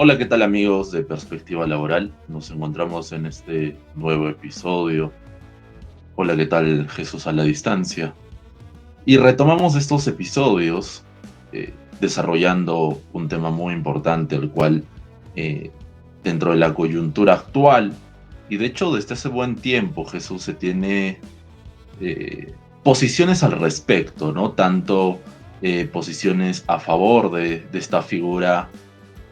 Hola, ¿qué tal amigos de Perspectiva Laboral? Nos encontramos en este nuevo episodio. Hola, ¿qué tal Jesús a la distancia? Y retomamos estos episodios desarrollando un tema muy importante, el cual eh, dentro de la coyuntura actual, y de hecho desde hace buen tiempo Jesús se tiene posiciones al respecto, ¿no? Tanto posiciones a favor de esta figura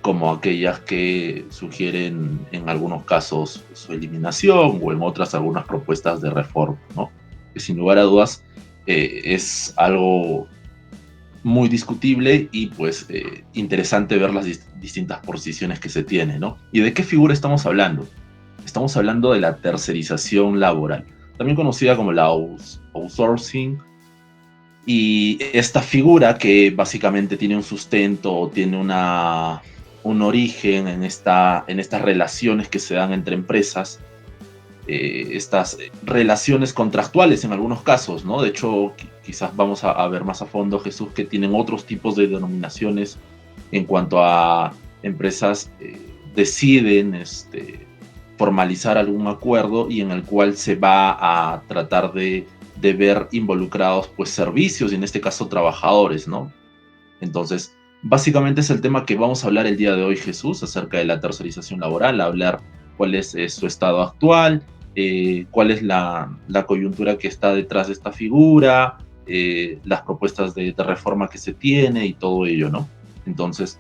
como aquellas que sugieren en algunos casos su eliminación o en otras algunas propuestas de reforma, ¿no? Que sin lugar a dudas es algo muy discutible y pues interesante ver las distintas posiciones que se tiene, ¿no? ¿Y de qué figura estamos hablando? Estamos hablando de la tercerización laboral, también conocida como la outsourcing, y esta figura que básicamente tiene un sustento, tiene un origen en estas relaciones que se dan entre empresas, estas relaciones contractuales en algunos casos, ¿no? De hecho, quizás vamos a ver más a fondo, Jesús, que tienen otros tipos de denominaciones en cuanto a empresas deciden formalizar algún acuerdo y en el cual se va a tratar de ver involucrados pues servicios y en este caso trabajadores, ¿no? Entonces, básicamente es el tema que vamos a hablar el día de hoy, Jesús, acerca de la tercerización laboral, hablar cuál es su estado actual, cuál es la coyuntura que está detrás de esta figura, las propuestas de reforma que se tiene y todo ello, ¿no? Entonces,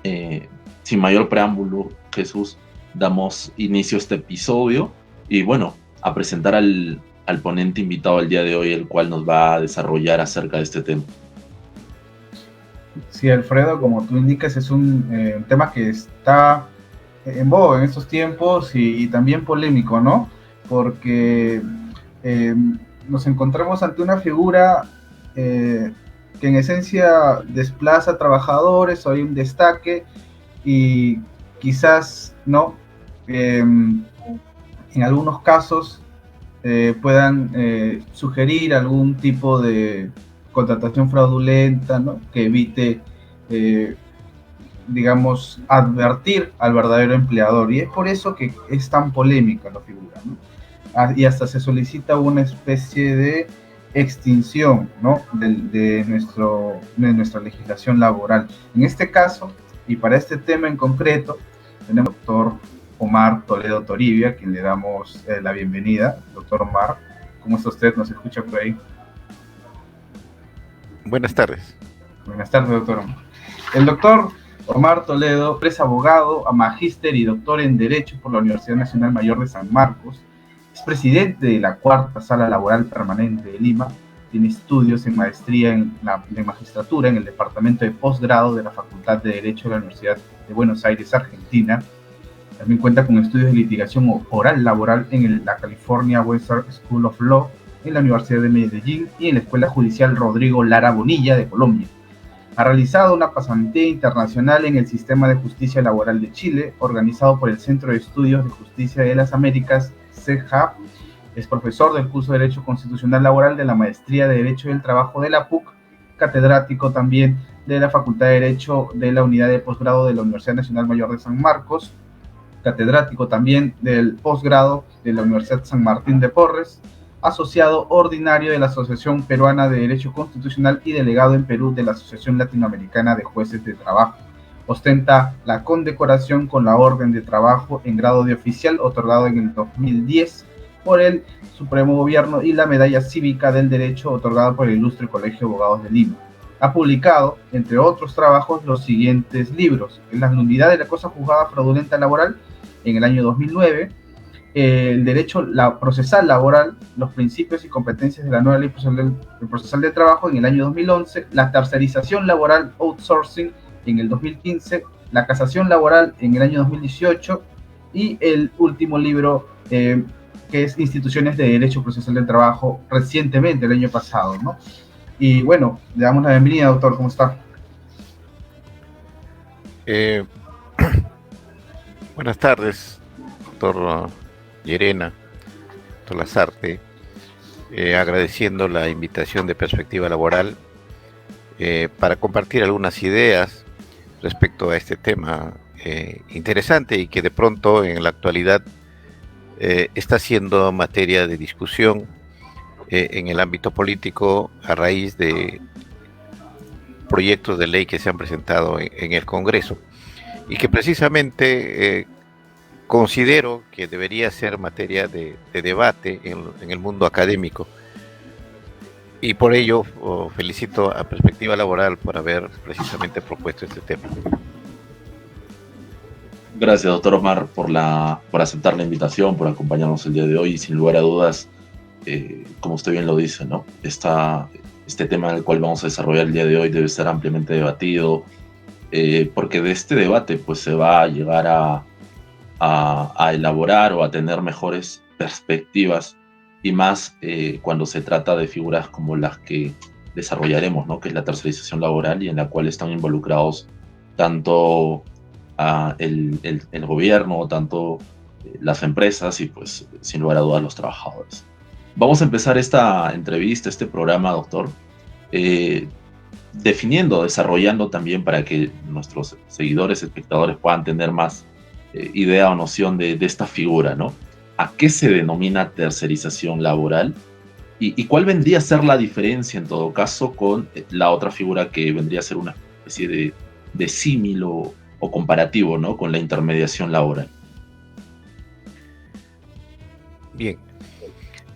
eh, sin mayor preámbulo, Jesús, damos inicio a este episodio y bueno, a presentar al ponente invitado el día de hoy, el cual nos va a desarrollar acerca de este tema. Sí, Alfredo, como tú indicas, es un tema que está en boga en estos tiempos y también polémico, ¿no? Porque eh, nos encontramos ante una figura que en esencia desplaza a trabajadores, o hay un destaque y quizás, ¿no? En algunos casos puedan sugerir algún tipo de contratación fraudulenta, ¿no? Que evite, eh, digamos, advertir al verdadero empleador. Y es por eso que es tan polémica la figura, ¿no? Y hasta se solicita una especie de extinción, ¿no? de nuestra legislación laboral. En este caso, y para este tema en concreto, tenemos al doctor Omar Toledo Toribia, a quien le damos la bienvenida. Doctor Omar, ¿cómo está usted? ¿Nos escucha por ahí? Buenas tardes. Buenas tardes, doctor Omar. El doctor Omar Toledo es abogado, magíster y doctor en Derecho por la Universidad Nacional Mayor de San Marcos. Es presidente de la Cuarta Sala Laboral Permanente de Lima. Tiene estudios en maestría de magistratura en el Departamento de Posgrado de la Facultad de Derecho de la Universidad de Buenos Aires, Argentina. También cuenta con estudios de litigación oral laboral en la California Western School of Law, en la Universidad de Medellín y en la Escuela Judicial Rodrigo Lara Bonilla de Colombia. Ha realizado una pasantía internacional en el Sistema de Justicia Laboral de Chile, organizado por el Centro de Estudios de Justicia de las Américas, CEJAP. Es profesor del curso de Derecho Constitucional Laboral de la Maestría de Derecho del Trabajo de la PUC, catedrático también de la Facultad de Derecho de la Unidad de Posgrado de la Universidad Nacional Mayor de San Marcos, catedrático también del posgrado de la Universidad San Martín de Porres, asociado ordinario de la Asociación Peruana de Derecho Constitucional y delegado en Perú de la Asociación Latinoamericana de Jueces de Trabajo. Ostenta la condecoración con la Orden de Trabajo en grado de oficial, otorgado en el 2010 por el Supremo Gobierno, y la Medalla Cívica del Derecho, otorgada por el Ilustre Colegio de Abogados de Lima. Ha publicado, entre otros trabajos, los siguientes libros: La nulidad de la cosa juzgada fraudulenta laboral, en el año 2009, el derecho procesal laboral, los principios y competencias de la nueva ley procesal del trabajo, en el año 2011, la tercerización laboral, outsourcing, en el 2015, la casación laboral en el año 2018 y el último libro que es Instituciones de Derecho Procesal del Trabajo, recientemente, el año pasado, ¿no? Y bueno, le damos la bienvenida, doctor, ¿cómo está? Buenas tardes, doctor Llerena, doctor Lasarte, agradeciendo la invitación de Perspectiva Laboral para compartir algunas ideas respecto a este tema interesante y que de pronto en la actualidad está siendo materia de discusión en el ámbito político a raíz de proyectos de ley que se han presentado en el Congreso y que precisamente considero que debería ser materia de debate en el mundo académico. Y por ello felicito a Perspectiva Laboral por haber precisamente propuesto este tema. Gracias, doctor Omar, por aceptar la invitación, por acompañarnos el día de hoy. Y sin lugar a dudas, como usted bien lo dice, ¿no? Este tema en el cual vamos a desarrollar el día de hoy debe ser ampliamente debatido, porque de este debate pues, se va a llegar a elaborar o a tener mejores perspectivas, y más cuando se trata de figuras como las que desarrollaremos, ¿no? Que es la tercerización laboral, y en la cual están involucrados tanto el gobierno, tanto las empresas y pues sin lugar a dudas los trabajadores. Vamos a empezar esta entrevista, este programa, doctor, desarrollando también para que nuestros seguidores, espectadores puedan tener más idea o noción de esta figura, ¿no? ¿A qué se denomina tercerización laboral? ¿Y cuál vendría a ser la diferencia en todo caso con la otra figura que vendría a ser una especie de símil o comparativo, ¿no? Con la intermediación laboral? Bien,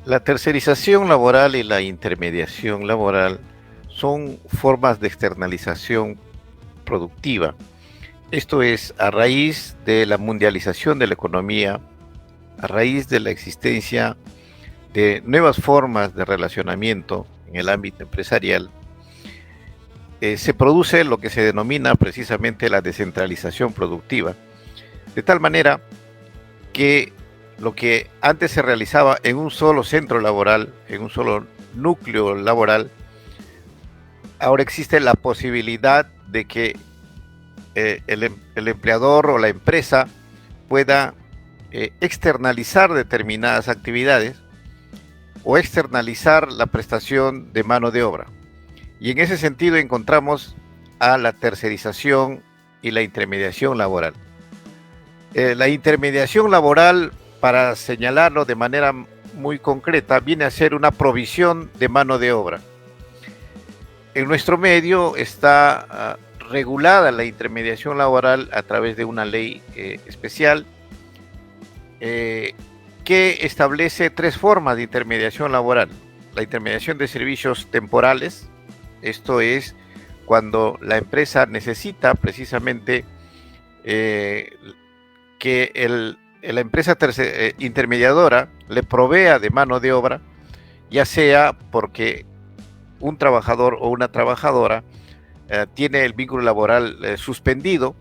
la tercerización laboral y la intermediación laboral son formas de externalización productiva. Esto es a raíz de la mundialización de la economía, a raíz de la existencia de nuevas formas de relacionamiento en el ámbito empresarial, se produce lo que se denomina precisamente la descentralización productiva, de tal manera que lo que antes se realizaba en un solo centro laboral, en un solo núcleo laboral, ahora existe la posibilidad de que el empleador o la empresa pueda externalizar determinadas actividades o externalizar la prestación de mano de obra. Y en ese sentido encontramos a la tercerización y la intermediación laboral. La intermediación laboral, para señalarlo de manera muy concreta, viene a ser una provisión de mano de obra. En nuestro medio está regulada la intermediación laboral a través de una ley especial que establece tres formas de intermediación laboral. La intermediación de servicios temporales, esto es cuando la empresa necesita precisamente que la empresa intermediadora le provea de mano de obra, ya sea porque un trabajador o una trabajadora tiene el vínculo laboral suspendido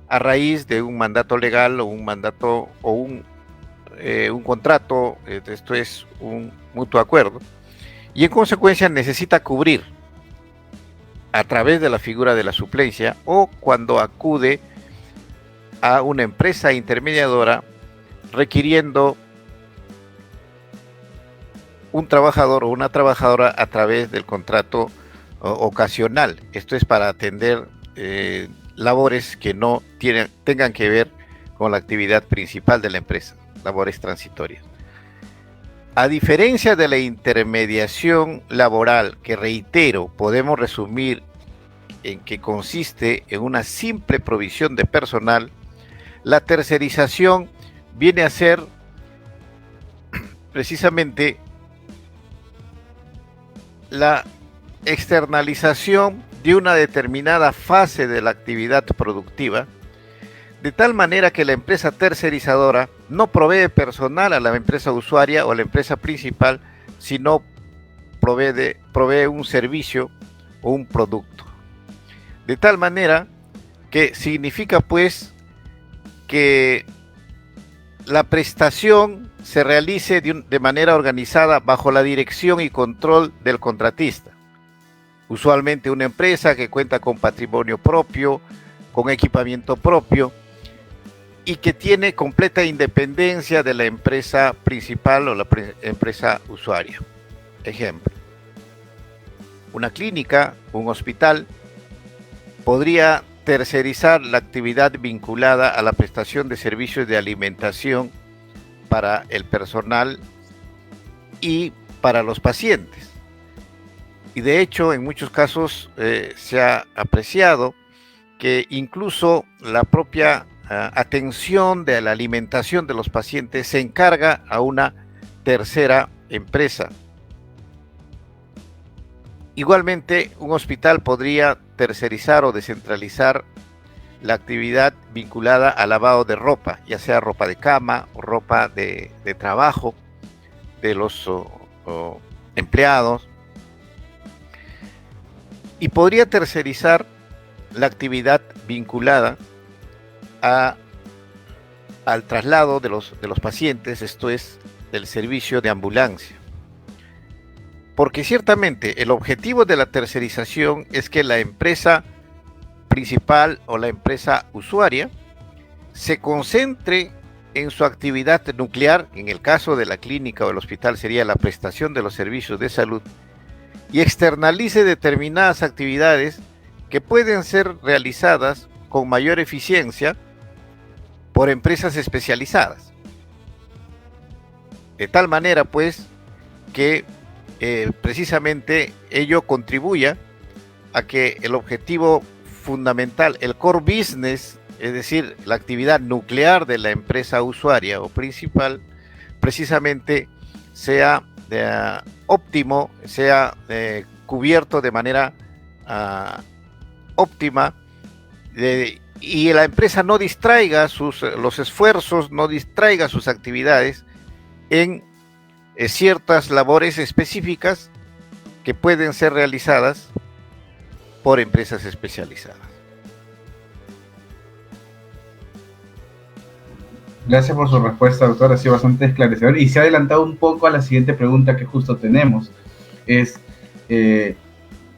a raíz de un mandato legal o un mandato o un contrato, esto es un mutuo acuerdo, y en consecuencia necesita cubrir a través de la figura de la suplencia, o cuando acude a una empresa intermediadora requiriendo un trabajador o una trabajadora a través del contrato ocasional. Esto es para atender labores que no tengan que ver con la actividad principal de la empresa, labores transitorias. A diferencia de la intermediación laboral, que reitero, podemos resumir en que consiste en una simple provisión de personal, la tercerización viene a ser precisamente la externalización de una determinada fase de la actividad productiva, de tal manera que la empresa tercerizadora no provee personal a la empresa usuaria o a la empresa principal, sino provee un servicio o un producto. De tal manera que significa pues que la prestación se realice de manera organizada bajo la dirección y control del contratista. Usualmente una empresa que cuenta con patrimonio propio, con equipamiento propio, y que tiene completa independencia de la empresa principal o la empresa usuaria. Ejemplo, una clínica, un hospital, podría tercerizar la actividad vinculada a la prestación de servicios de alimentación para el personal y para los pacientes. Y de hecho, en muchos casos se ha apreciado que incluso la propia atención de la alimentación de los pacientes se encarga a una tercera empresa. Igualmente, un hospital podría tercerizar o descentralizar la actividad vinculada al lavado de ropa, ya sea ropa de cama o ropa de trabajo de los empleados, y podría tercerizar la actividad vinculada al traslado de los pacientes, esto es, del servicio de ambulancia. Porque ciertamente el objetivo de la tercerización es que la empresa principal o la empresa usuaria se concentre en su actividad nuclear, en el caso de la clínica o el hospital sería la prestación de los servicios de salud, y externalice determinadas actividades que pueden ser realizadas con mayor eficiencia por empresas especializadas. De tal manera, pues, que precisamente ello contribuya a que el objetivo fundamental, el core business, es decir, la actividad nuclear de la empresa usuaria o principal, precisamente sea óptimo, sea cubierto de manera óptima, y la empresa no distraiga los esfuerzos, no distraiga sus actividades en ciertas labores específicas que pueden ser realizadas por empresas especializadas. Gracias por su respuesta, doctor. Ha sido bastante esclarecedor y se ha adelantado un poco a la siguiente pregunta que justo tenemos. Es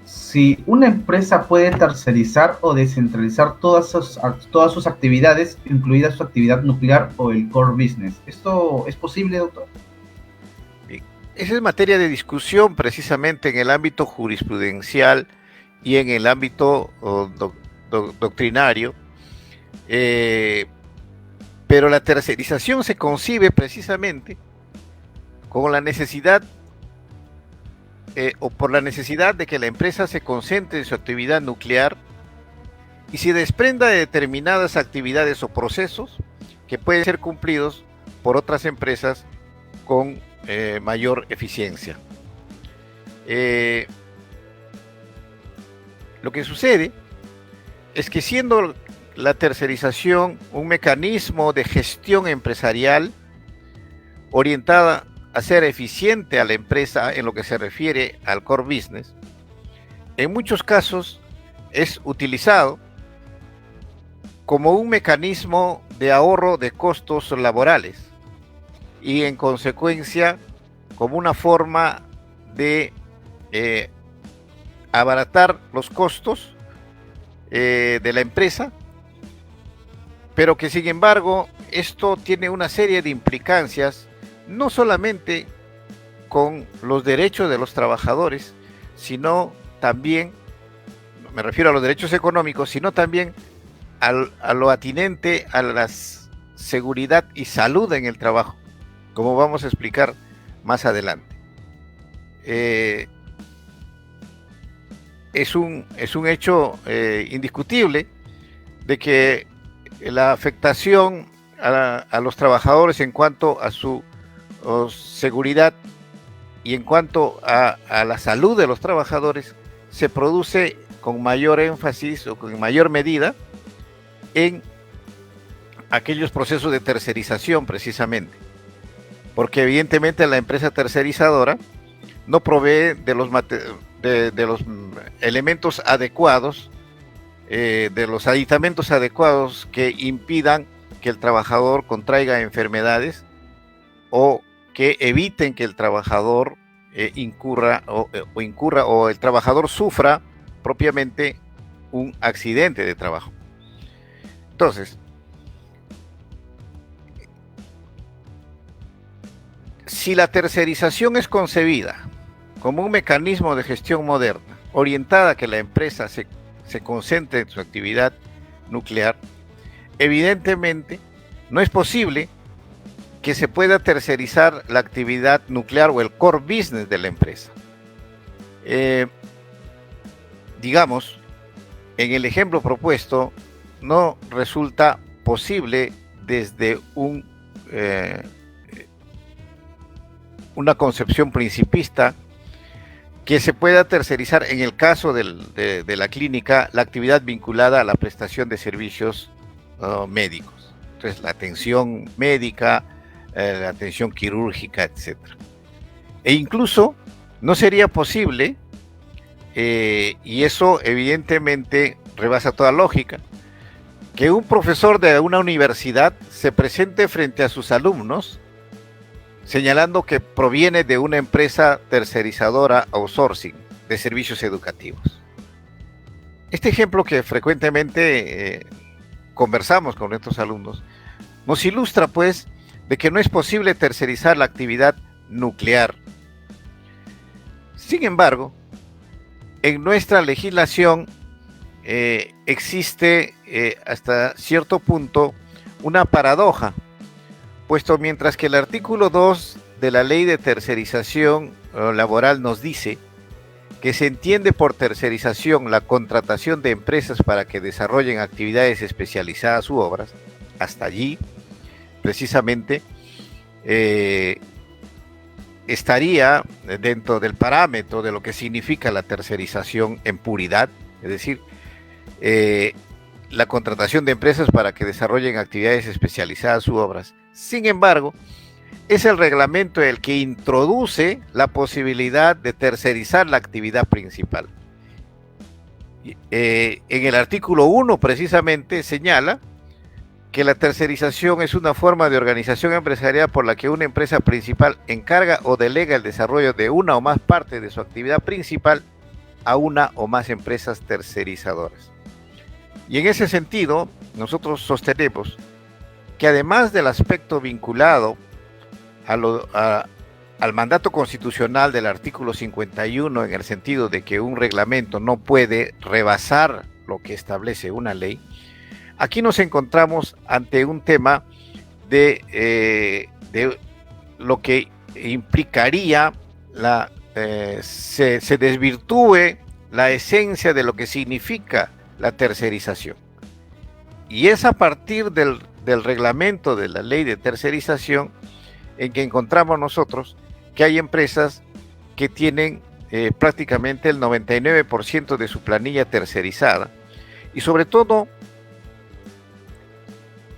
si una empresa puede tercerizar o descentralizar todas sus actividades, incluida su actividad nuclear o el core business. ¿Esto es posible, doctor? Esa es materia de discusión precisamente en el ámbito jurisprudencial y en el ámbito doctrinario, pero la tercerización se concibe precisamente con la necesidad o por la necesidad de que la empresa se concentre en su actividad nuclear y se desprenda de determinadas actividades o procesos que pueden ser cumplidos por otras empresas con mayor eficiencia. Lo que sucede es que siendo la tercerización un mecanismo de gestión empresarial orientada a ser eficiente a la empresa en lo que se refiere al core business, en muchos casos es utilizado como un mecanismo de ahorro de costos laborales y en consecuencia como una forma de abaratar los costos de la empresa, pero que sin embargo esto tiene una serie de implicancias no solamente con los derechos de los trabajadores, sino también, me refiero a los derechos económicos, sino también a lo atinente a la seguridad y salud en el trabajo, como vamos a explicar más adelante. Es un hecho indiscutible de que la afectación a los trabajadores en cuanto a su seguridad y en cuanto a la salud de los trabajadores se produce con mayor énfasis o con mayor medida en aquellos procesos de tercerización precisamente, porque evidentemente la empresa tercerizadora no provee de los elementos adecuados, de los aditamentos adecuados que impidan que el trabajador contraiga enfermedades o que eviten que el trabajador incurra o el trabajador sufra propiamente un accidente de trabajo. Entonces, si la tercerización es concebida como un mecanismo de gestión moderna, orientada a que la empresa se concentre en su actividad nuclear, evidentemente no es posible que se pueda tercerizar la actividad nuclear o el core business de la empresa. Digamos, en el ejemplo propuesto, no resulta posible desde una concepción principista que se pueda tercerizar, en el caso de la clínica, la actividad vinculada a la prestación de servicios médicos. Entonces, la atención médica, la atención quirúrgica, etc. E incluso no sería posible, y eso evidentemente rebasa toda lógica, que un profesor de una universidad se presente frente a sus alumnos señalando que proviene de una empresa tercerizadora outsourcing de servicios educativos. Este ejemplo que frecuentemente conversamos con nuestros alumnos nos ilustra, pues, de que no es posible tercerizar la actividad nuclear. Sin embargo, en nuestra legislación existe hasta cierto punto una paradoja, puesto mientras que el artículo 2 de la Ley de Tercerización Laboral nos dice que se entiende por tercerización la contratación de empresas para que desarrollen actividades especializadas u obras, hasta allí precisamente estaría dentro del parámetro de lo que significa la tercerización en puridad, es decir, la contratación de empresas para que desarrollen actividades especializadas u obras. Sin embargo, es el reglamento el que introduce la posibilidad de tercerizar la actividad principal. En el artículo 1 precisamente señala que la tercerización es una forma de organización empresarial por la que una empresa principal encarga o delega el desarrollo de una o más partes de su actividad principal a una o más empresas tercerizadoras. Y en ese sentido, nosotros sostenemos que además del aspecto vinculado al mandato constitucional del artículo 51, en el sentido de que un reglamento no puede rebasar lo que establece una ley, aquí nos encontramos ante un tema de lo que implicaría se desvirtúe la esencia de lo que significa la tercerización. Y es a partir del reglamento de la ley de tercerización en que encontramos nosotros que hay empresas que tienen prácticamente el 99% de su planilla tercerizada, y sobre todo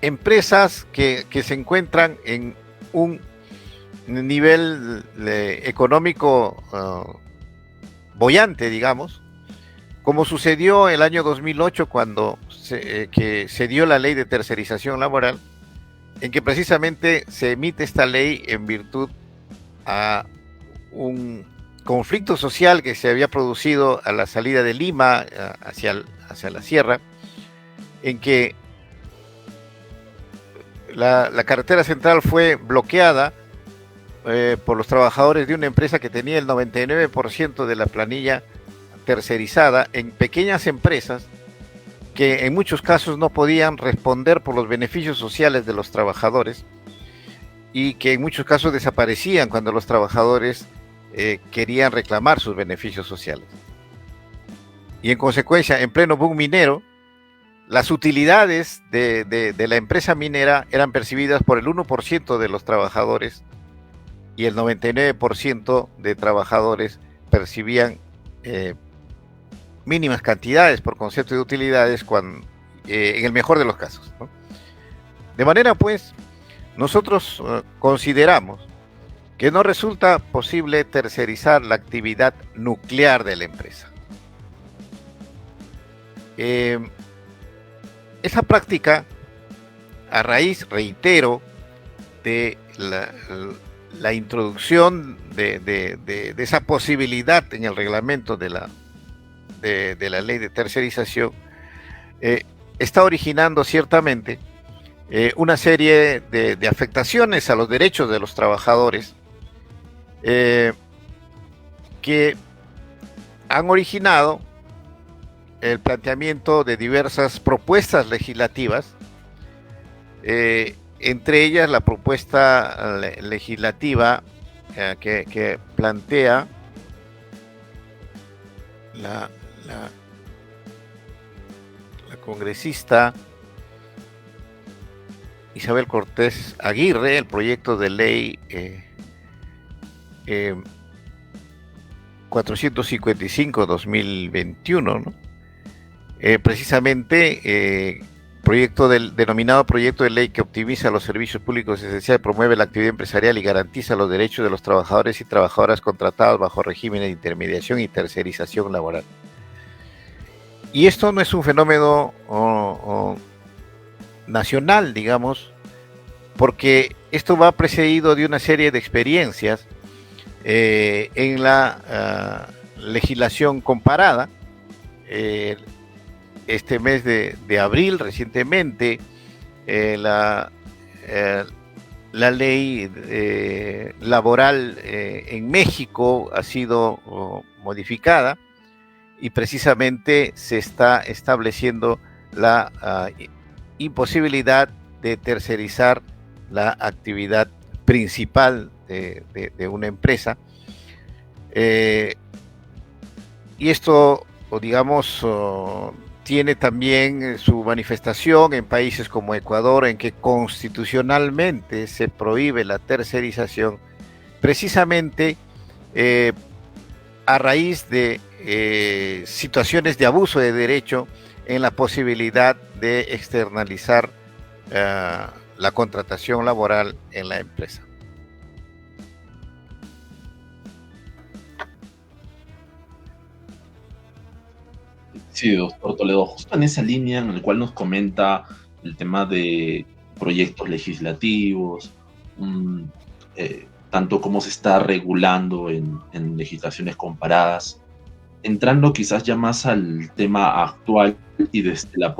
empresas que se encuentran en un nivel económico boyante, digamos, como sucedió el año 2008 cuando se dio la ley de tercerización laboral, en que precisamente se emite esta ley en virtud a un conflicto social que se había producido a la salida de Lima hacia la sierra, en que la carretera central fue bloqueada por los trabajadores de una empresa que tenía el 99% de la planilla tercerizada en pequeñas empresas que en muchos casos no podían responder por los beneficios sociales de los trabajadores y que en muchos casos desaparecían cuando los trabajadores querían reclamar sus beneficios sociales. Y en consecuencia, en pleno boom minero, las utilidades de la empresa minera eran percibidas por el 1% de los trabajadores y el 99% de trabajadores percibían mínimas cantidades por concepto de utilidades en el mejor de los casos, ¿no? De manera pues, nosotros consideramos que no resulta posible tercerizar la actividad nuclear de la empresa. Esa práctica, a raíz, reitero, de la introducción de esa posibilidad en el reglamento de la ley de tercerización, está originando ciertamente una serie de afectaciones a los derechos de los trabajadores que han originado el planteamiento de diversas propuestas legislativas, entre ellas la propuesta legislativa que plantea la congresista Isabel Cortés Aguirre, el proyecto de ley 455-2021, ¿no? Precisamente denominado proyecto de ley que optimiza los servicios públicos esenciales, promueve la actividad empresarial y garantiza los derechos de los trabajadores y trabajadoras contratados bajo régimen de intermediación y tercerización laboral. Y esto no es un fenómeno nacional, digamos, porque esto va precedido de una serie de experiencias en la legislación comparada. Este mes de abril, recientemente, la ley laboral en México ha sido modificada y precisamente se está estableciendo la imposibilidad de tercerizar la actividad principal de una empresa. Y esto, digamos, tiene también su manifestación en países como Ecuador, en que constitucionalmente se prohíbe la tercerización, precisamente a raíz de situaciones de abuso de derecho en la posibilidad de externalizar la contratación laboral en la empresa. Sí, doctor Toledo, justo en esa línea en la cual nos comenta el tema de proyectos legislativos, tanto cómo se está regulando en legislaciones comparadas, entrando quizás ya más al tema actual y desde la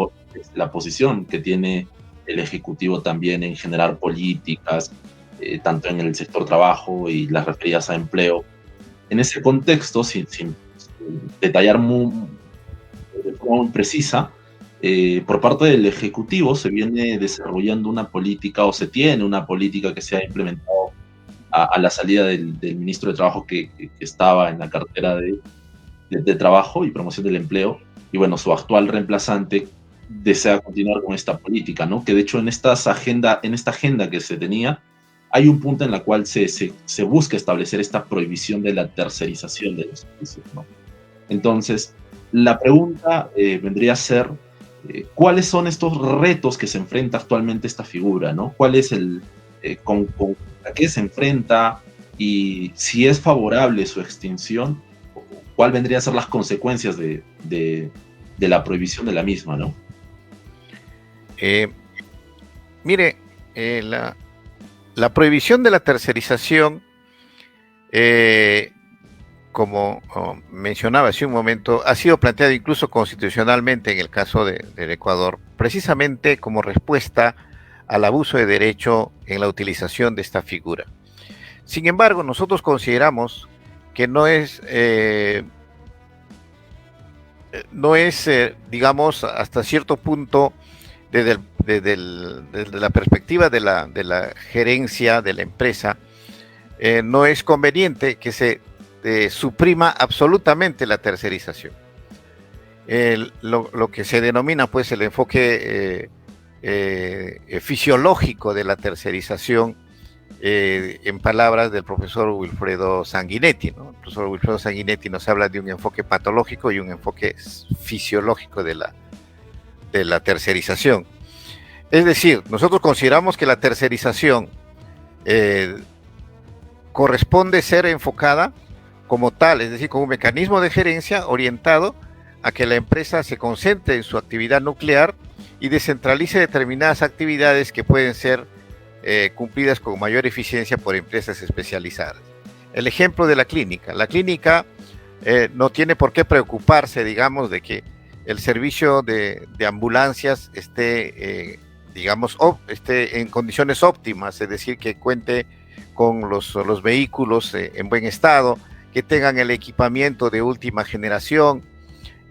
posición que tiene el Ejecutivo también en generar políticas, tanto en el sector trabajo y las referidas a empleo. En ese contexto, sin detallar de forma muy precisa, por parte del Ejecutivo se viene desarrollando una política, o se tiene una política que se ha implementado a la salida del ministro de Trabajo que estaba en la cartera de Trabajo y Promoción del Empleo, y bueno, su actual reemplazante desea continuar con esta política, ¿no? Que de hecho en esta agenda que se tenía, hay un punto en la cual se busca establecer esta prohibición de la tercerización de los servicios, ¿no? Entonces, la pregunta vendría a ser, ¿cuáles son estos retos que se enfrenta actualmente esta figura, ¿no? ¿Cuál es a qué se enfrenta? Y si es favorable su extinción, ¿cuál vendría a ser las consecuencias de la prohibición de la misma, ¿no? Mire, la prohibición de la tercerización, como mencionaba hace un momento, ha sido planteada incluso constitucionalmente en el caso del Ecuador, precisamente como respuesta al abuso de derecho en la utilización de esta figura. Sin embargo, nosotros consideramos que no es, digamos, hasta cierto punto, desde la perspectiva de la gerencia de la empresa, no es conveniente que se suprima absolutamente la tercerización. Lo que se denomina pues el enfoque fisiológico de la tercerización, en palabras del profesor Wilfredo Sanguinetti, ¿no? El profesor Wilfredo Sanguinetti nos habla de un enfoque patológico y un enfoque fisiológico de la tercerización. Es decir, nosotros consideramos que la tercerización corresponde ser enfocada como tal, es decir, como un mecanismo de gerencia orientado a que la empresa se concentre en su actividad nuclear y descentralice determinadas actividades que pueden ser cumplidas con mayor eficiencia por empresas especializadas. El ejemplo de la clínica. La clínica no tiene por qué preocuparse, digamos, de que el servicio de ambulancias esté en condiciones óptimas, es decir, que cuente con los vehículos en buen estado, que tengan el equipamiento de última generación,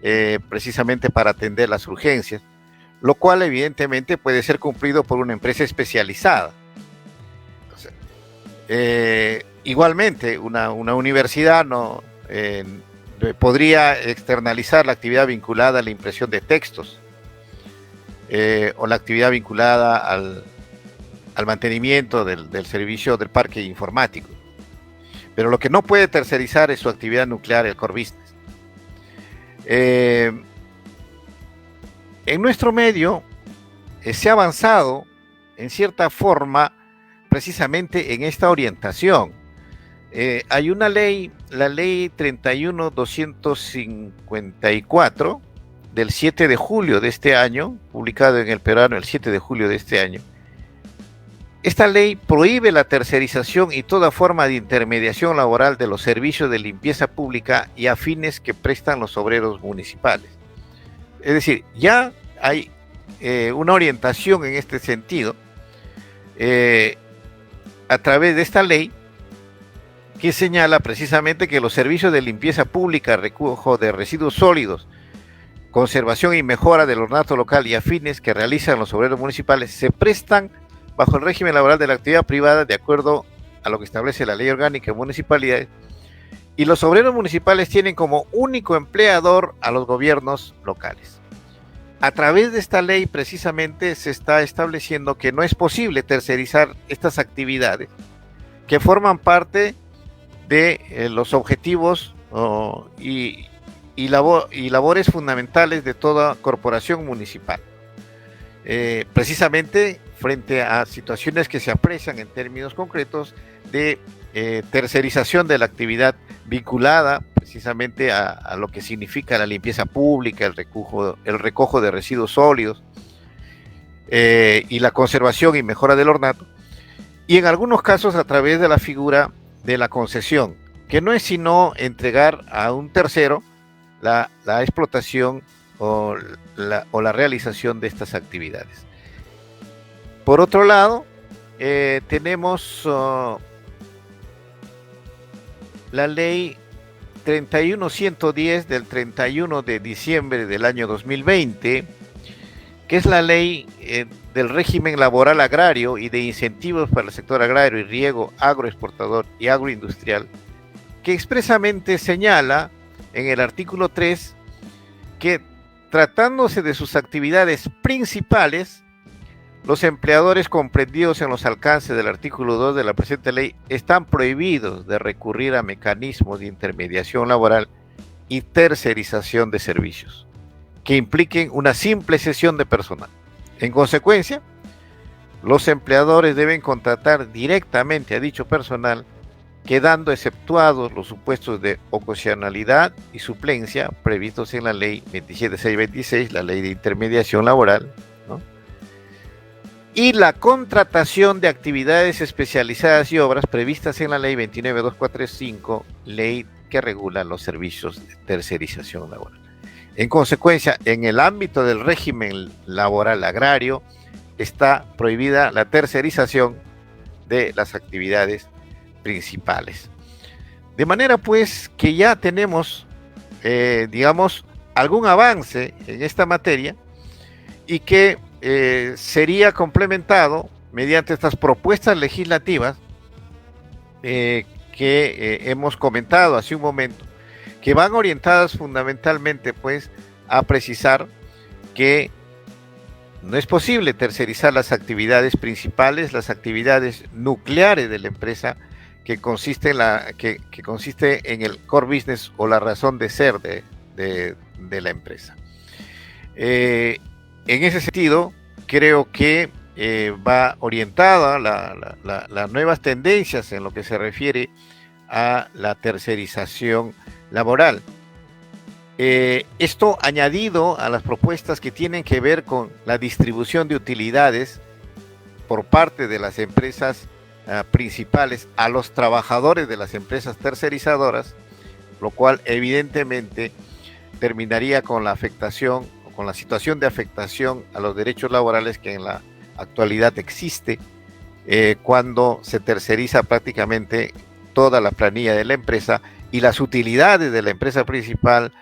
precisamente para atender las urgencias, lo cual evidentemente puede ser cumplido por una empresa especializada. O sea, igualmente, una universidad no podría externalizar la actividad vinculada a la impresión de textos o la actividad vinculada al mantenimiento del servicio del parque informático. Pero lo que no puede tercerizar es su actividad nuclear, el core business. En nuestro medio se ha avanzado en cierta forma precisamente en esta orientación. Hay una ley, la ley 31.254 del 7 de julio de este año, publicado en el peruano el 7 de julio de este año. Esta ley prohíbe la tercerización y toda forma de intermediación laboral de los servicios de limpieza pública y afines que prestan los obreros municipales. Es decir, ya hay una orientación en este sentido a través de esta ley que señala precisamente que los servicios de limpieza pública, recojo de residuos sólidos, conservación y mejora del ornato local y afines que realizan los obreros municipales se prestan bajo el régimen laboral de la actividad privada de acuerdo a lo que establece la Ley Orgánica de Municipalidades, y los obreros municipales tienen como único empleador a los gobiernos locales. A través de esta ley precisamente se está estableciendo que no es posible tercerizar estas actividades que forman parte de los objetivos y labores fundamentales de toda corporación municipal. Precisamente frente a situaciones que se aprecian en términos concretos de tercerización de la actividad vinculada precisamente a lo que significa la limpieza pública, el recojo de residuos sólidos y la conservación y mejora del ornato, y en algunos casos a través de la figura de la concesión, que no es sino entregar a un tercero la explotación o la realización de estas actividades. Por otro lado, tenemos la ley 31110 del 31 de diciembre del año 2020, que es la ley del régimen laboral agrario y de incentivos para el sector agrario y riego, agroexportador y agroindustrial, que expresamente señala en el artículo 3 que, tratándose de sus actividades principales, los empleadores comprendidos en los alcances del artículo 2 de la presente ley están prohibidos de recurrir a mecanismos de intermediación laboral y tercerización de servicios que impliquen una simple cesión de personal. En consecuencia, los empleadores deben contratar directamente a dicho personal, quedando exceptuados los supuestos de ocasionalidad y suplencia previstos en la ley 27626, la ley de intermediación laboral, ¿no?, y la contratación de actividades especializadas y obras previstas en la ley 29245, ley que regula los servicios de tercerización laboral. En consecuencia, en el ámbito del régimen laboral agrario está prohibida la tercerización de las actividades principales. De manera pues que ya tenemos, digamos, algún avance en esta materia y que sería complementado mediante estas propuestas legislativas que hemos comentado hace un momento, que van orientadas fundamentalmente pues a precisar que no es posible tercerizar las actividades principales, las actividades nucleares de la empresa, que consiste en el core business o la razón de ser de la empresa. En ese sentido, creo que va orientada las nuevas tendencias en lo que se refiere a la tercerización laboral. Esto añadido a las propuestas que tienen que ver con la distribución de utilidades por parte de las empresas principales a los trabajadores de las empresas tercerizadoras, lo cual evidentemente terminaría con la afectación o con la situación de afectación a los derechos laborales que en la actualidad existe cuando se terceriza prácticamente toda la planilla de la empresa y las utilidades de la empresa principal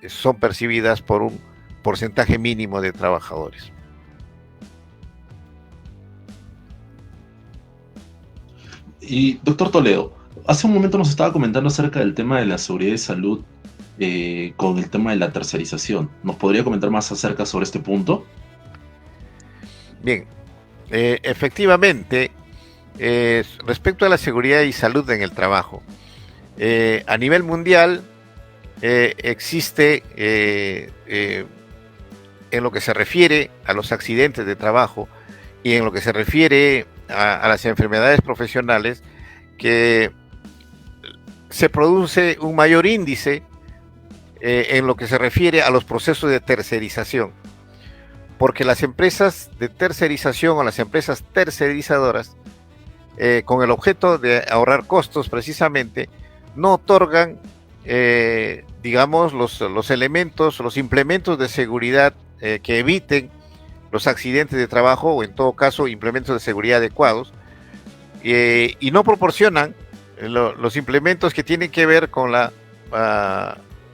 son percibidas por un porcentaje mínimo de trabajadores. Y doctor Toledo, hace un momento nos estaba comentando acerca del tema de la seguridad y salud con el tema de la tercerización. ¿Nos podría comentar más acerca sobre este punto? Bien, efectivamente, respecto a la seguridad y salud en el trabajo, a nivel mundial existe, en lo que se refiere a los accidentes de trabajo y en lo que se refiere a las enfermedades profesionales, que se produce un mayor índice en lo que se refiere a los procesos de tercerización, porque las empresas de tercerización o las empresas tercerizadoras, con el objeto de ahorrar costos precisamente, no otorgan, digamos, los elementos, los implementos de seguridad que eviten los accidentes de trabajo, o en todo caso implementos de seguridad adecuados, y no proporcionan los implementos que tienen que ver con la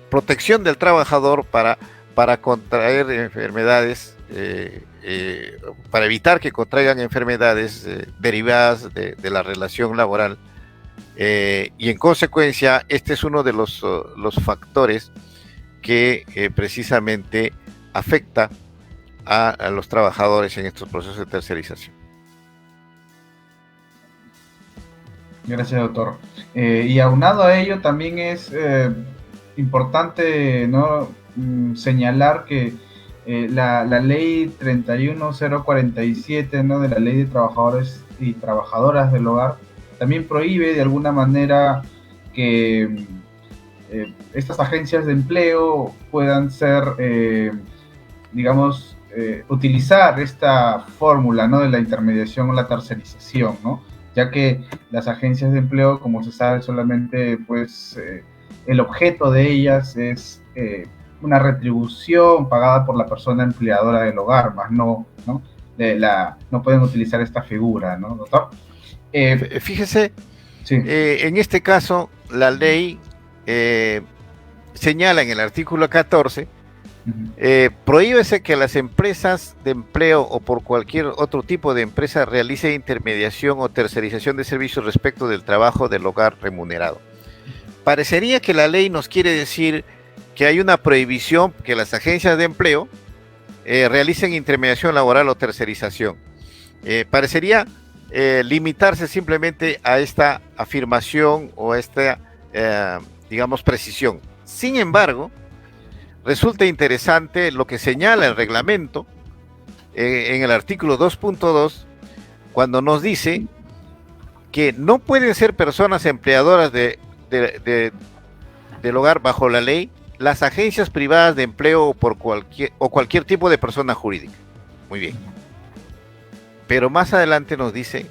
protección del trabajador para contraer enfermedades, para evitar que contraigan enfermedades derivadas de la relación laboral. Y en consecuencia, este es uno de los factores que precisamente afecta a los trabajadores en estos procesos de tercerización. Gracias, doctor. Y aunado a ello, también es importante, ¿no?, señalar que la ley 31047, ¿no?, de la ley de trabajadores y trabajadoras del hogar, también prohíbe de alguna manera que estas agencias de empleo puedan ser, digamos, utilizar esta fórmula, ¿no?, de la intermediación o la tercerización, ¿no?, ya que las agencias de empleo, como se sabe, solamente pues el objeto de ellas es una retribución pagada por la persona empleadora del hogar, más no pueden utilizar esta figura, ¿no, doctor? Fíjese, sí. En este caso, la ley señala en el artículo 14, prohíbese que las empresas de empleo o por cualquier otro tipo de empresa realice intermediación o tercerización de servicios respecto del trabajo del hogar remunerado. Parecería que la ley nos quiere decir que hay una prohibición que las agencias de empleo realicen intermediación laboral o tercerización. Parecería limitarse simplemente a esta afirmación o a esta, digamos, precisión. Sin embargo, resulta interesante lo que señala el reglamento en el artículo 2.2, cuando nos dice que no pueden ser personas empleadoras del hogar bajo la ley las agencias privadas de empleo o cualquier tipo de persona jurídica. Muy bien. Pero más adelante nos dice,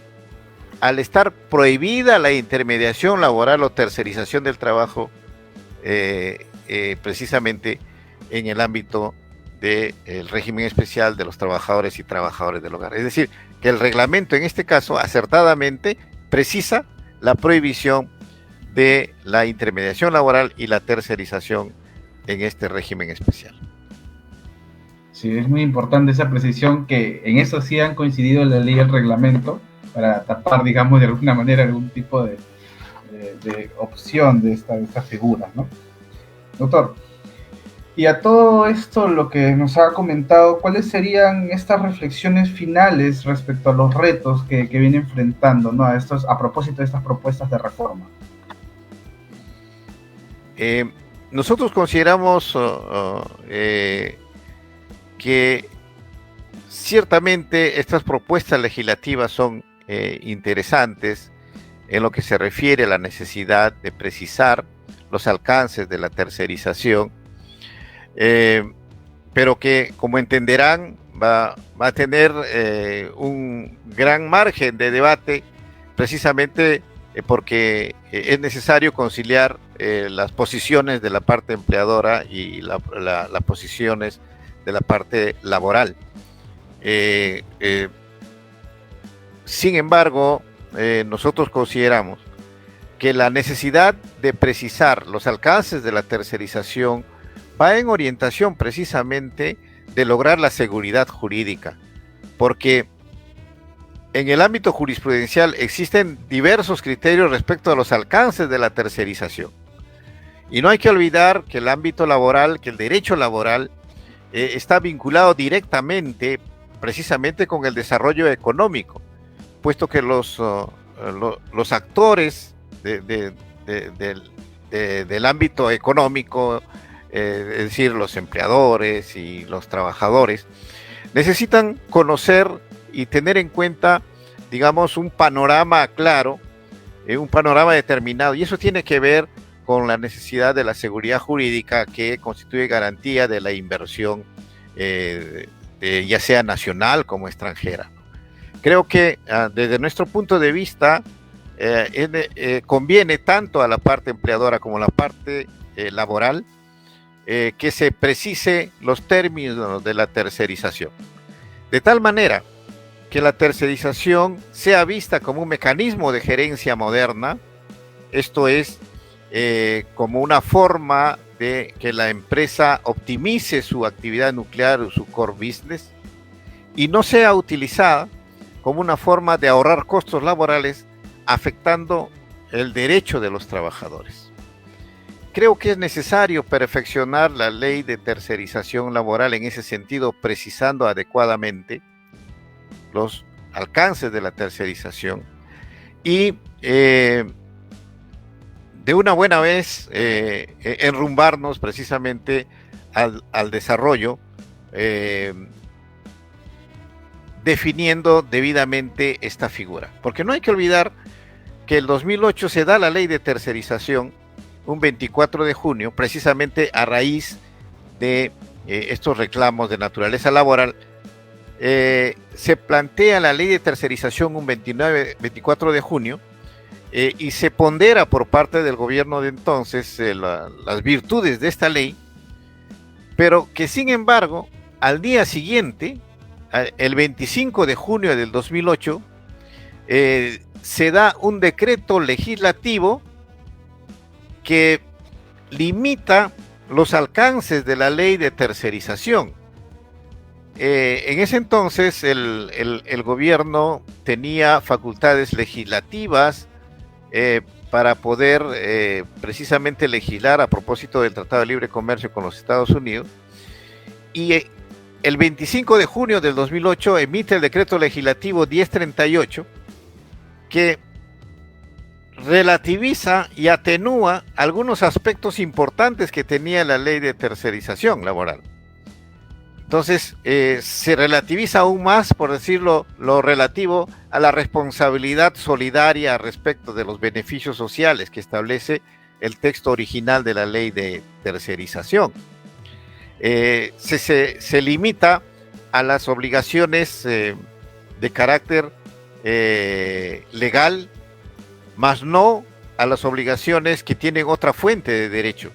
al estar prohibida la intermediación laboral o tercerización del trabajo, precisamente en el ámbito del régimen especial de los trabajadores y trabajadoras del hogar. Es decir, que el reglamento en este caso acertadamente precisa la prohibición de la intermediación laboral y la tercerización en este régimen especial. Sí, es muy importante esa precisión, que en eso sí han coincidido la ley y el reglamento para tapar, digamos, de alguna manera algún tipo de opción de esta figura, ¿no? Doctor, y a todo esto, lo que nos ha comentado, ¿cuáles serían estas reflexiones finales respecto a los retos que viene enfrentando, ¿no?, a propósito de estas propuestas de reforma? Nosotros consideramos que ciertamente estas propuestas legislativas son interesantes en lo que se refiere a la necesidad de precisar los alcances de la tercerización, pero que, como entenderán, va a tener un gran margen de debate, precisamente porque es necesario conciliar las posiciones de la parte empleadora y las posiciones de la parte laboral. Sin embargo, nosotros consideramos que la necesidad de precisar los alcances de la tercerización va en orientación precisamente de lograr la seguridad jurídica, porque en el ámbito jurisprudencial existen diversos criterios respecto a los alcances de la tercerización. Y no hay que olvidar que el ámbito laboral, que el derecho laboral, está vinculado directamente, precisamente con el desarrollo económico, puesto que los actores del ámbito económico, es decir, los empleadores y los trabajadores, necesitan conocer y tener en cuenta, digamos, un panorama claro, un panorama determinado, y eso tiene que ver con la necesidad de la seguridad jurídica que constituye garantía de la inversión, ya sea nacional como extranjera. Creo que desde nuestro punto de vista conviene tanto a la parte empleadora como a la parte laboral que se precise los términos de la tercerización, de tal manera que la tercerización sea vista como un mecanismo de gerencia moderna, esto es, como una forma de que la empresa optimice su actividad nuclear o su core business, y no sea utilizada como una forma de ahorrar costos laborales afectando el derecho de los trabajadores. Creo que es necesario perfeccionar la ley de tercerización laboral en ese sentido, precisando adecuadamente los alcances de la tercerización y de una buena vez enrumbarnos precisamente al desarrollo, definiendo debidamente esta figura. Porque no hay que olvidar que el 2008 se da la ley de tercerización, un 24 de junio, precisamente a raíz de estos reclamos de naturaleza laboral. Se plantea la ley de tercerización un 24 de junio y se pondera por parte del gobierno de entonces las virtudes de esta ley, pero que sin embargo al día siguiente, el 25 de junio del 2008, se da un decreto legislativo que limita los alcances de la ley de tercerización. En ese entonces el gobierno tenía facultades legislativas para poder precisamente legislar a propósito del Tratado de Libre Comercio con los Estados Unidos, y el 25 de junio del 2008 emite el decreto legislativo 1038 que relativiza y atenúa algunos aspectos importantes que tenía la ley de tercerización laboral. Entonces, se relativiza aún más, por decirlo, lo relativo a la responsabilidad solidaria respecto de los beneficios sociales que establece el texto original de la ley de tercerización. Se limita a las obligaciones de carácter legal, más no a las obligaciones que tienen otra fuente de derecho.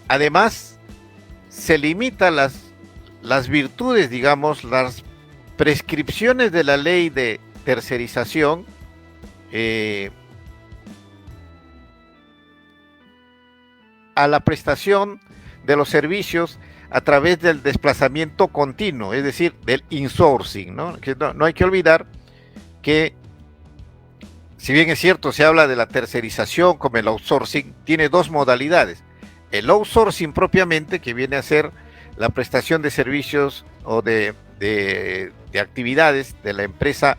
Además, se limita las virtudes, digamos, las prescripciones de la ley de tercerización a la prestación de los servicios a través del desplazamiento continuo, es decir, del insourcing, ¿no? Que no hay que olvidar que, si bien es cierto, se habla de la tercerización como el outsourcing, tiene dos modalidades. El outsourcing propiamente, que viene a ser la prestación de servicios o de actividades de la empresa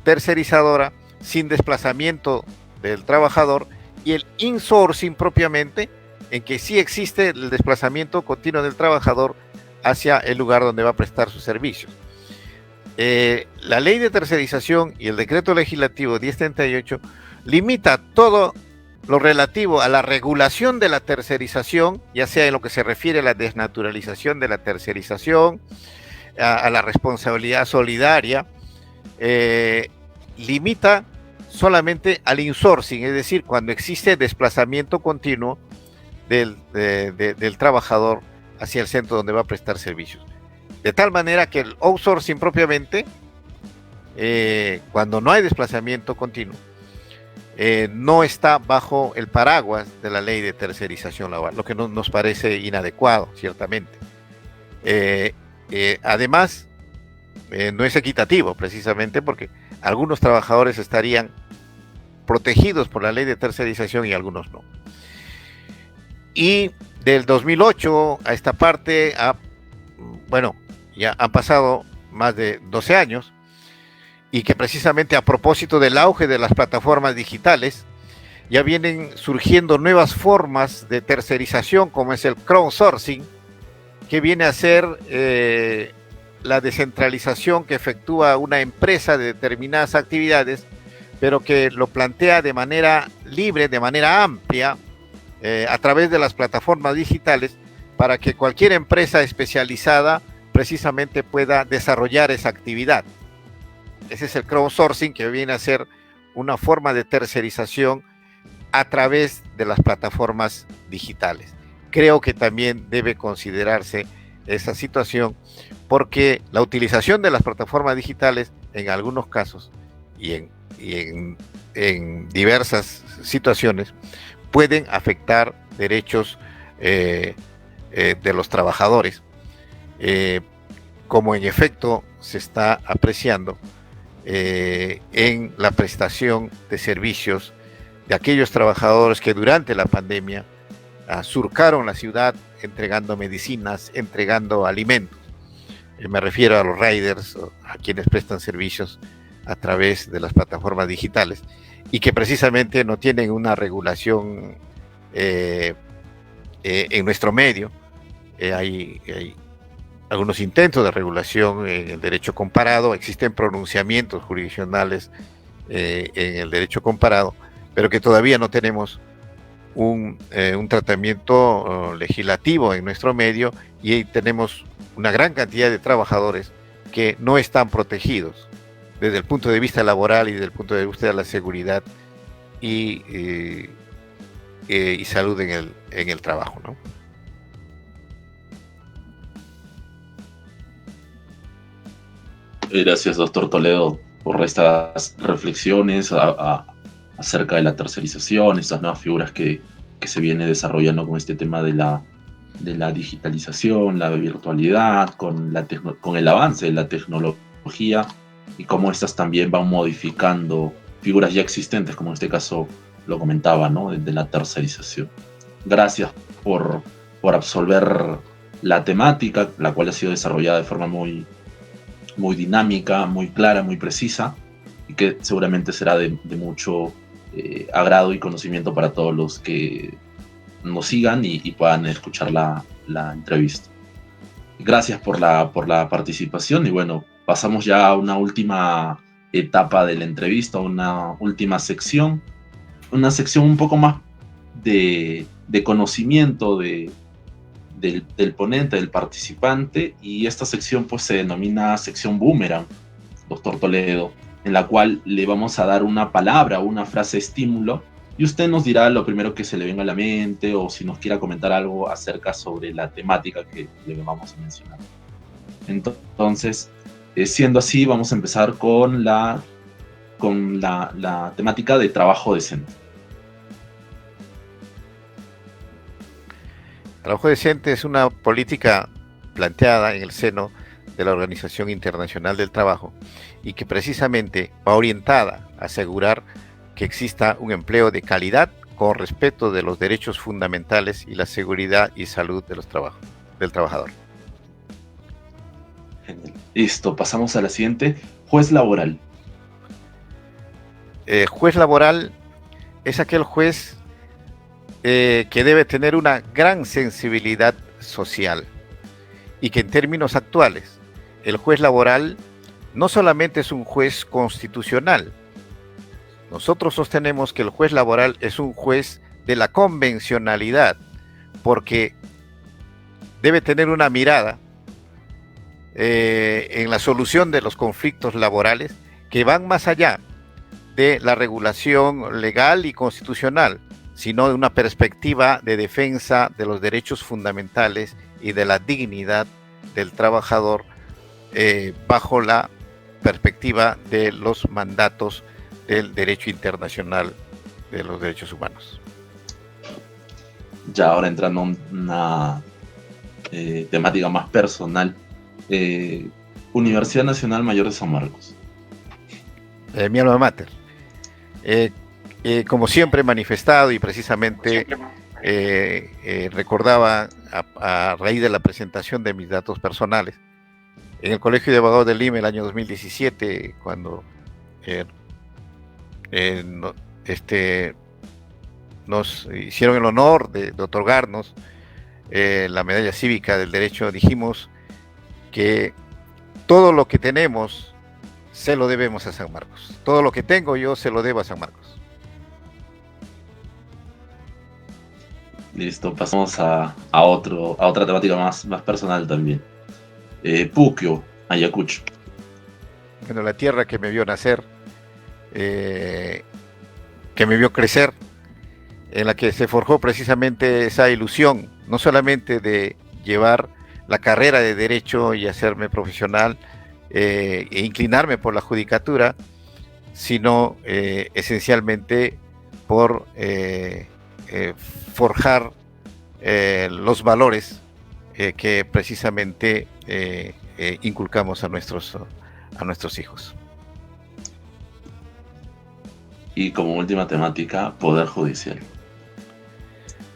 tercerizadora sin desplazamiento del trabajador, y el insourcing propiamente, en que sí existe el desplazamiento continuo del trabajador hacia el lugar donde va a prestar sus servicios. La ley de tercerización y el decreto legislativo 1038 limita todo lo relativo a la regulación de la tercerización, ya sea en lo que se refiere a la desnaturalización de la tercerización, a la responsabilidad solidaria, limita solamente al insourcing, es decir, cuando existe desplazamiento continuo del trabajador hacia el centro donde va a prestar servicios. De tal manera que el outsourcing propiamente, cuando no hay desplazamiento continuo, no está bajo el paraguas de la ley de tercerización laboral, lo que nos parece inadecuado, ciertamente. Además, no es equitativo, precisamente porque algunos trabajadores estarían protegidos por la ley de tercerización y algunos no. Y del 2008 a esta parte, ya han pasado más de 12 años, y que precisamente a propósito del auge de las plataformas digitales, ya vienen surgiendo nuevas formas de tercerización, como es el crowdsourcing, que viene a ser la descentralización que efectúa una empresa de determinadas actividades, pero que lo plantea de manera libre, de manera amplia, a través de las plataformas digitales, para que cualquier empresa especializada precisamente pueda desarrollar esa actividad. Ese es el crowdsourcing, que viene a ser una forma de tercerización a través de las plataformas digitales. Creo que también debe considerarse esa situación, porque la utilización de las plataformas digitales en algunos casos y en diversas situaciones pueden afectar derechos de los trabajadores, como en efecto se está apreciando en la prestación de servicios de aquellos trabajadores que durante la pandemia surcaron la ciudad entregando medicinas, entregando alimentos. Me refiero a los riders, a quienes prestan servicios a través de las plataformas digitales y que precisamente no tienen una regulación en nuestro medio. Hay algunos intentos de regulación en el derecho comparado, existen pronunciamientos jurisdiccionales en el derecho comparado, pero que todavía no tenemos un tratamiento legislativo en nuestro medio, y tenemos una gran cantidad de trabajadores que no están protegidos desde el punto de vista laboral y desde el punto de vista de la seguridad y salud en el trabajo, ¿no? Gracias, doctor Toledo, por estas reflexiones acerca de la tercerización, estas nuevas figuras que se viene desarrollando con este tema de la digitalización, la virtualidad, con el avance de la tecnología, y cómo estas también van modificando figuras ya existentes, como en este caso lo comentaba, ¿no? De la tercerización. Gracias por absolver la temática, la cual ha sido desarrollada de forma muy dinámica, muy clara, muy precisa, y que seguramente será de mucho agrado y conocimiento para todos los que nos sigan y puedan escuchar la entrevista. Gracias por la participación, y bueno, pasamos ya a una última etapa de la entrevista, una última sección, una sección un poco más de conocimiento del ponente, del participante, y esta sección pues se denomina sección boomerang, doctor Toledo, en la cual le vamos a dar una palabra o una frase estímulo, y usted nos dirá lo primero que se le venga a la mente, o si nos quiera comentar algo acerca sobre la temática que le vamos a mencionar. Entonces, siendo así, vamos a empezar con la temática de trabajo decente. Trabajo decente es una política planteada en el seno de la Organización Internacional del Trabajo y que precisamente va orientada a asegurar que exista un empleo de calidad con respeto de los derechos fundamentales y la seguridad y salud de del trabajador. Genial. Listo, pasamos a la siguiente. Juez laboral. Juez laboral es aquel juez que debe tener una gran sensibilidad social, y que en términos actuales el juez laboral no solamente es un juez constitucional. Nosotros sostenemos que el juez laboral es un juez de la convencionalidad, porque debe tener una mirada en la solución de los conflictos laborales que van más allá de la regulación legal y constitucional, sino de una perspectiva de defensa de los derechos fundamentales y de la dignidad del trabajador bajo la perspectiva de los mandatos del derecho internacional de los derechos humanos. Ya ahora entrando a una temática más personal, Universidad Nacional Mayor de San Marcos. Mi alma mater. Como siempre he manifestado y precisamente recordaba a raíz de la presentación de mis datos personales, en el Colegio de Abogados de Lima el año 2017, cuando nos hicieron el honor de otorgarnos la medalla cívica del derecho, dijimos que todo lo que tenemos se lo debemos a San Marcos. Todo lo que tengo yo se lo debo a San Marcos. Listo, pasamos a otra temática más personal también. Puquio, Ayacucho. Bueno, la tierra que me vio nacer, que me vio crecer, en la que se forjó precisamente esa ilusión, no solamente de llevar la carrera de Derecho y hacerme profesional e inclinarme por la judicatura, sino esencialmente por forjar los valores que precisamente inculcamos a nuestros hijos. Y como última temática, Poder Judicial.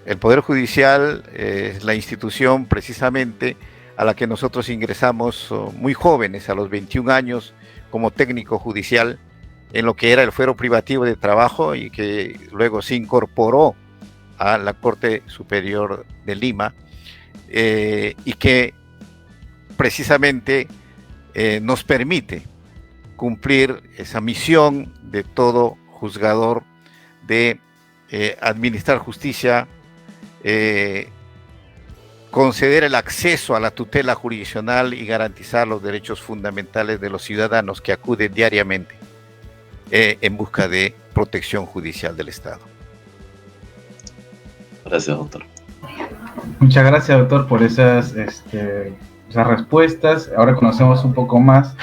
El Poder Judicial es la institución precisamente a la que nosotros ingresamos muy jóvenes, a los 21 años, como técnico judicial, en lo que era el fuero privativo de trabajo y que luego se incorporó a la Corte Superior de Lima, y que precisamente nos permite cumplir esa misión de todo juzgador de administrar justicia, conceder el acceso a la tutela jurisdiccional y garantizar los derechos fundamentales de los ciudadanos que acuden diariamente en busca de protección judicial del Estado. Gracias, doctor. Muchas gracias, doctor, por esas respuestas. Ahora conocemos un poco más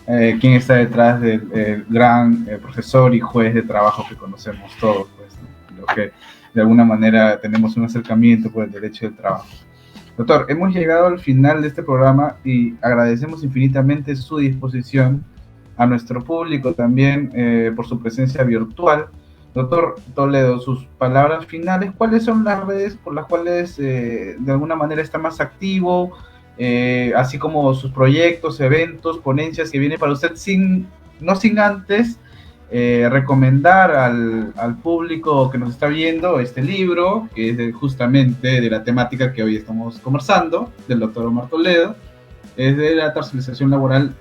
quién está detrás del gran profesor y juez de trabajo que conocemos todos, pues, ¿no? Lo que de alguna manera tenemos un acercamiento por el derecho del trabajo. Doctor, hemos llegado al final de este programa y agradecemos infinitamente su disposición, a nuestro público también por su presencia virtual. Doctor Toledo, sus palabras finales, ¿cuáles son las redes por las cuales de alguna manera está más activo, así como sus proyectos, eventos, ponencias que vienen para usted, no sin antes recomendar al público que nos está viendo este libro, que es justamente de la temática que hoy estamos conversando, del doctor Omar Toledo, es de la tercerización laboral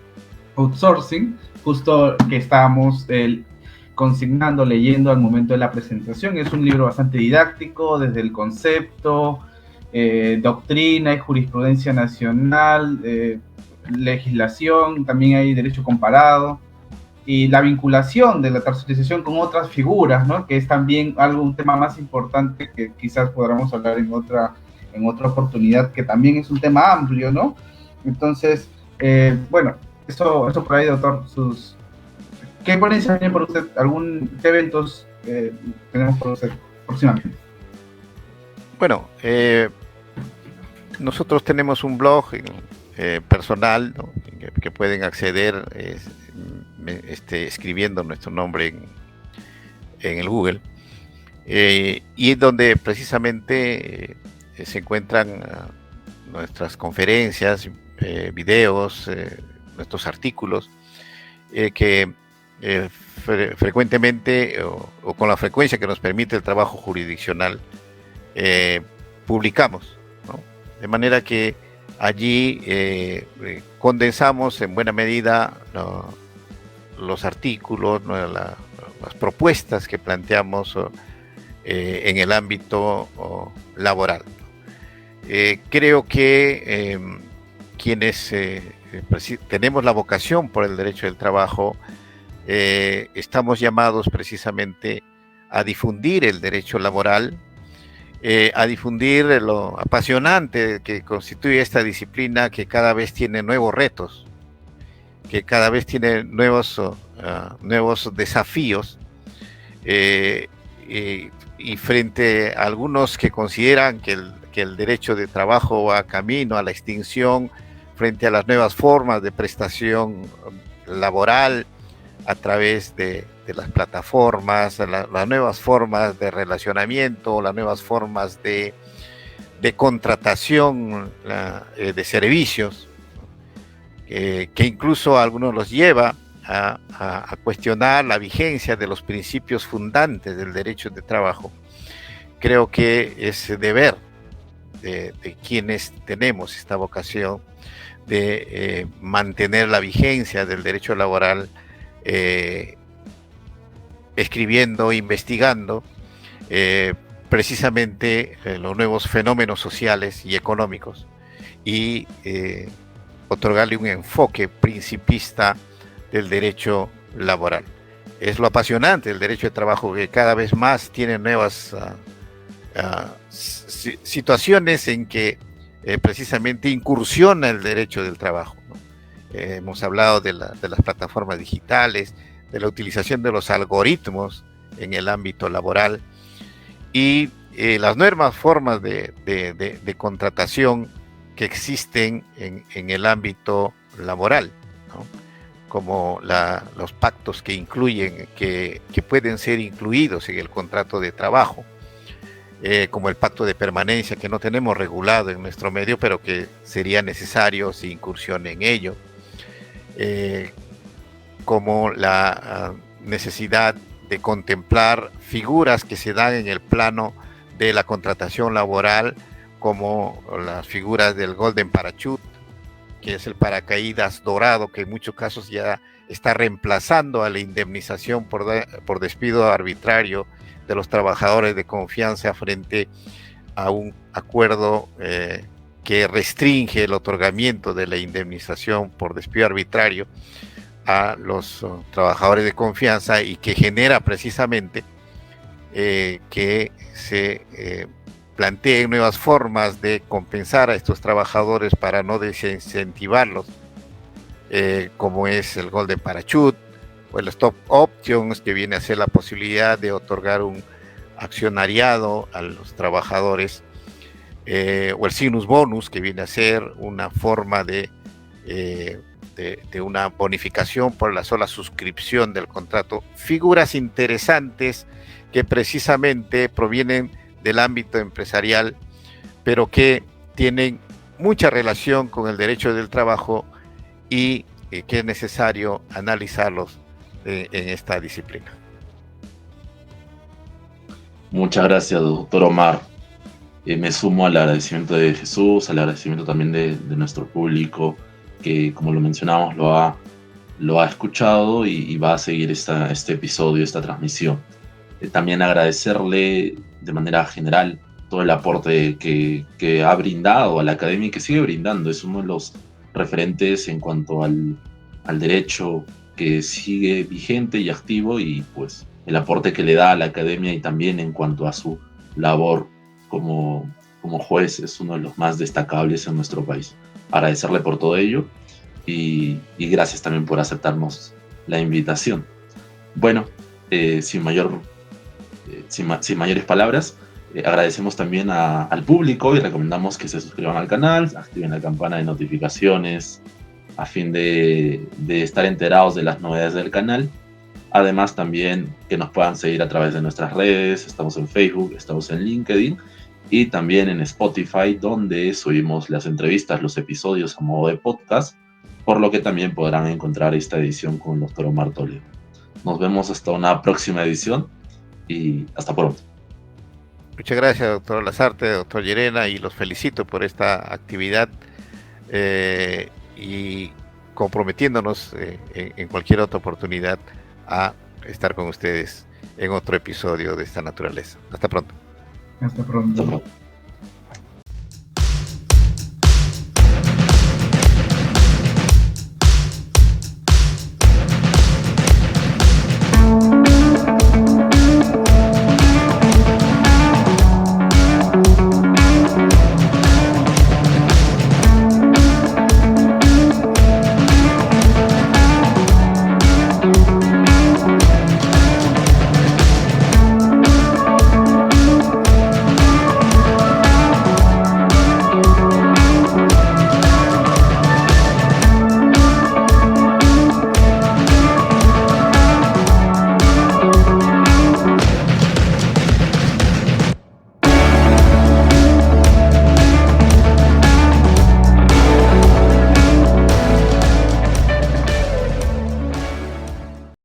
outsourcing, justo que estábamos consignando, leyendo al momento de la presentación. Es un libro bastante didáctico, desde el concepto, doctrina y jurisprudencia nacional, legislación, también hay derecho comparado, y la vinculación de la tercerización con otras figuras, ¿no? Que es también un tema más importante que quizás podamos hablar en otra oportunidad, que también es un tema amplio, ¿no? Entonces, bueno, eso por ahí, doctor. ¿Qué ponencias tiene por usted? ¿Qué eventos tenemos por usted próximamente? Bueno, nosotros tenemos un blog personal, ¿no? que pueden acceder escribiendo nuestro nombre en el Google, y donde precisamente se encuentran nuestras conferencias, videos, nuestros artículos, que frecuentemente o con la frecuencia que nos permite el trabajo jurisdiccional publicamos, ¿no? De manera que allí condensamos en buena medida los artículos, ¿no? Las propuestas que planteamos en el ámbito laboral. Creo que quienes tenemos la vocación por el derecho del trabajo, estamos llamados precisamente a difundir el derecho laboral, a difundir lo apasionante que constituye esta disciplina, que cada vez tiene nuevos retos, que cada vez tiene nuevos desafíos, y frente a algunos que consideran que el derecho de trabajo va camino a la extinción, frente a las nuevas formas de prestación laboral a través de las plataformas, las nuevas formas de relacionamiento, las nuevas formas de contratación de servicios, que incluso a algunos los lleva a cuestionar la vigencia de los principios fundantes del derecho de trabajo. Creo que es deber de quienes tenemos esta vocación de mantener la vigencia del derecho laboral, escribiendo, investigando precisamente los nuevos fenómenos sociales y económicos, y otorgarle un enfoque principista del derecho laboral. Es lo apasionante del derecho de trabajo, que cada vez más tiene nuevas situaciones en que precisamente incursiona el derecho del trabajo, ¿no? Hemos hablado de las plataformas digitales, de la utilización de los algoritmos en el ámbito laboral y las nuevas formas de contratación que existen en el ámbito laboral, ¿no? Como los pactos que incluyen, que pueden ser incluidos en el contrato de trabajo, como el pacto de permanencia, que no tenemos regulado en nuestro medio, pero que sería necesario si incursione en ello, como la necesidad de contemplar figuras que se dan en el plano de la contratación laboral, como las figuras del Golden Parachute, que es el paracaídas dorado, que en muchos casos ya está reemplazando a la indemnización por despido arbitrario de los trabajadores de confianza frente a un acuerdo que restringe el otorgamiento de la indemnización por despido arbitrario a los trabajadores de confianza, y que genera precisamente que se planteen nuevas formas de compensar a estos trabajadores para no desincentivarlos, como es el Golden Parachute o el Stock Options, que viene a ser la posibilidad de otorgar un accionariado a los trabajadores, o el Sinus Bonus, que viene a ser una forma de una bonificación por la sola suscripción del contrato. Figuras interesantes que precisamente provienen del ámbito empresarial, pero que tienen mucha relación con el derecho del trabajo, y que es necesario analizarlos en esta disciplina. Muchas gracias, doctor Omar. Me sumo al agradecimiento de Jesús, al agradecimiento también de nuestro público, que, como lo mencionamos, lo ha escuchado y va a seguir este episodio, esta transmisión. También agradecerle de manera general todo el aporte que ha brindado a la academia y que sigue brindando. Es uno de los referentes en cuanto al derecho que sigue vigente y activo, y pues el aporte que le da a la academia, y también en cuanto a su labor como juez, es uno de los más destacables en nuestro país. Agradecerle por todo ello y gracias también por aceptarnos la invitación. Bueno, sin mayores palabras, agradecemos también al público y recomendamos que se suscriban al canal, activen la campana de notificaciones a fin de estar enterados de las novedades del canal. Además, también que nos puedan seguir a través de nuestras redes. Estamos en Facebook, estamos en LinkedIn y también en Spotify, donde subimos las entrevistas, los episodios a modo de podcast, por lo que también podrán encontrar esta edición con el doctor Omar Toledo. Nos vemos hasta una próxima edición y hasta pronto. Muchas gracias, doctor Lazarte, doctor Llerena, y los felicito por esta actividad, y comprometiéndonos en cualquier otra oportunidad a estar con ustedes en otro episodio de esta naturaleza. Hasta pronto. Hasta pronto. Hasta pronto.